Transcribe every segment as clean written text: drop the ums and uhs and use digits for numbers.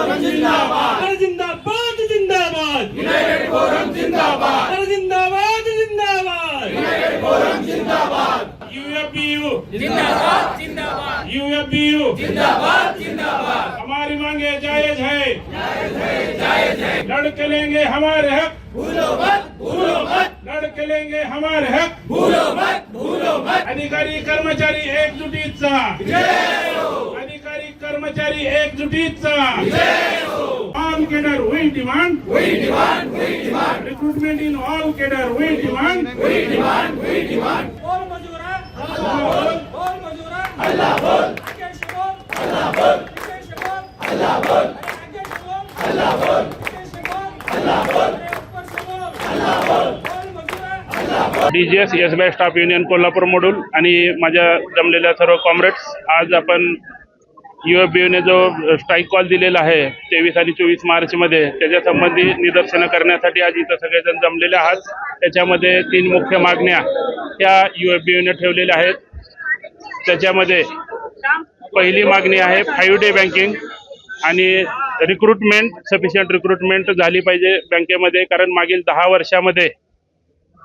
जिंदाबाद जिंदाबाद United forum जिंदाबाद जिंदाबाद जिंदाबाद यूएफबीयू जिंदाबाद यूएफबीयू जिंदाबाद हमारी मांगे जायज है लड़ के लेंगे हमारे हक भूलो मत लड़ के लेंगे हमारे हक भूलो मत अधिकारी कर्मचारी एकजुटीचा अधिकारी कर्मचारी एकजुटीचा all cadre we demand recruitment in all cadre we demand all mazura Allah bol DGS SBI staff union Kolhapur module आणि माझ्या जमलेल्या सर्व कॉम्रेड्स आज आपण यूएफबीयूने जो स्ट्राईक कॉल दिलेला आहे 23 आणि 24 मार्चमध्ये त्याच्या संबंधी निदर्शनं करण्यासाठी आज इथं सगळेजण जमलेले आहात। त्याच्यामध्ये 3 मुख्य मागण्या त्या यूएफबीयूने ठेवलेल्या आहेत। त्याच्यामध्ये पहिली मागणी आहे 5 डे बँकिंग आणि रिक्रुटमेंट सफिशियंट रिक्रुटमेंट झाली पाहिजे बँकेमध्ये, कारण मागील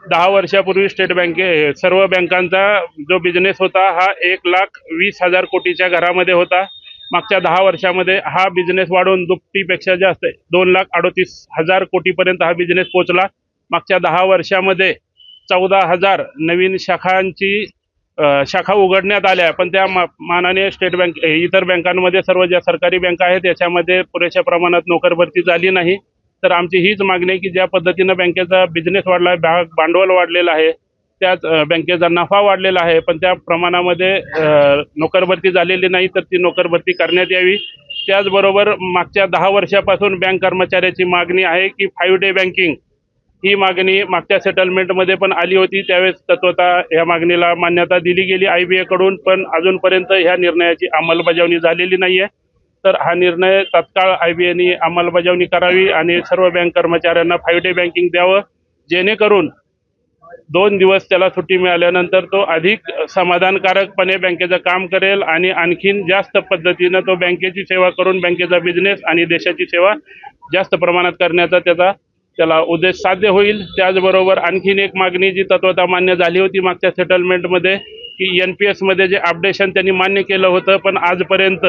10 वर्षापूर्वी स्टेट बँके सर्व बँकांचा जो बिझनेस होता हा 1,20,000 कोटीच्या घरामध्ये होता। मागच्या 10 वर्षामध्ये हा बिझनेस वाढून दुपटीपेक्षा जास्त 2,38,000 कोटीपर्यंत हा बिझनेस पोहोचला। मागच्या 10 वर्षामध्ये 14,000 नवीन शाखा उघडण्यात आल्या, पण त्या मानाने स्टेट बँक इतर बँकांमध्ये सर्व ज्या सरकारी बँका आहेत याच्यामध्ये पुरेशा प्रमाणात नोकर भरती झाली नाही। तर आमची हीच मागणी आहे की ज्या पद्धतीनं बँकेचा बिझनेस वाढला आहे, भांडवल वाढलेलं आहे, त्याच बँकेचा नफा वाढलेला आहे, पण त्या प्रमाणामध्ये नोकर भरती झालेली नाही, तर ती नोकर भरती करण्यात यावी। त्याचबरोबर मागच्या 10 वर्षापासून बँक कर्मचाऱ्याची मागणी आहे की 5 डे बँकिंग ही मागणी मागच्या सेटलमेंटमध्ये पण आली होती, त्यावेळेस तत्वतः ह्या मागणीला मान्यता दिली गेली IBA कडून, पण अजूनपर्यंत ह्या निर्णयाची अंमलबजावणी झालेली नाही आहे। तर हा निर्णय तत्काळ IBAने अंमलबजावणी करावी आणि सर्व बँक कर्मचाऱ्यांना 5 डे बँकिंग द्यावं, जेणेकरून 2 दिवस त्याला सुट्टी मिळाल्यानंतर तो अधिक समाधानकारकपणे बँकेचं काम करेल आणि आणखीन जास्त पद्धतीनं तो बँकेची सेवा करून बँकेचा बिझनेस आणि देशाची सेवा जास्त प्रमाणात करण्याचा त्याला उद्देश साध्य होईल। त्याचबरोबर आणखीन एक मागणी जी तत्वतः मान्य झाली होती मागच्या सेटलमेंटमध्ये की NPS मध्ये जे अपडेशन त्यांनी मान्य केलं होतं, पण आजपर्यंत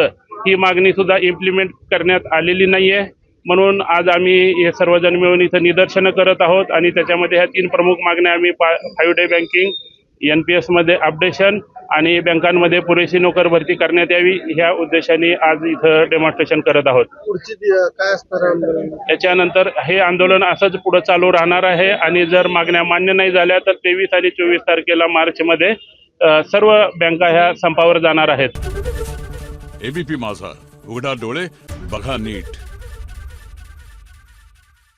ही मागणी सुद्धा इम्प्लिमेंट करण्यात आलेली नाही आहे। म्हणून आज आम्ही हे सर्वजण मिळून इथं निदर्शनं करत आहोत आणि त्याच्यामध्ये ह्या 3 प्रमुख मागण्या आम्ही 5 डे बँकिंग, NPS मध्ये अपडेशन आणि बँकांमध्ये पुरेशी नोकर भरती करण्यात यावी ह्या उद्देशाने आज इथं डेमॉन्स्ट्रेशन करत आहोत। काय असणार याच्यानंतर हे आंदोलन असंच पुढे चालू राहणार आहे आणि जर मागण्या मान्य नाही झाल्या तर 23 आणि 24 तारखेला मार्चमध्ये सर्व बँका ह्या संपावर जाणार आहेत। एबीपी माझा, उघडा डोळे बघा नीट।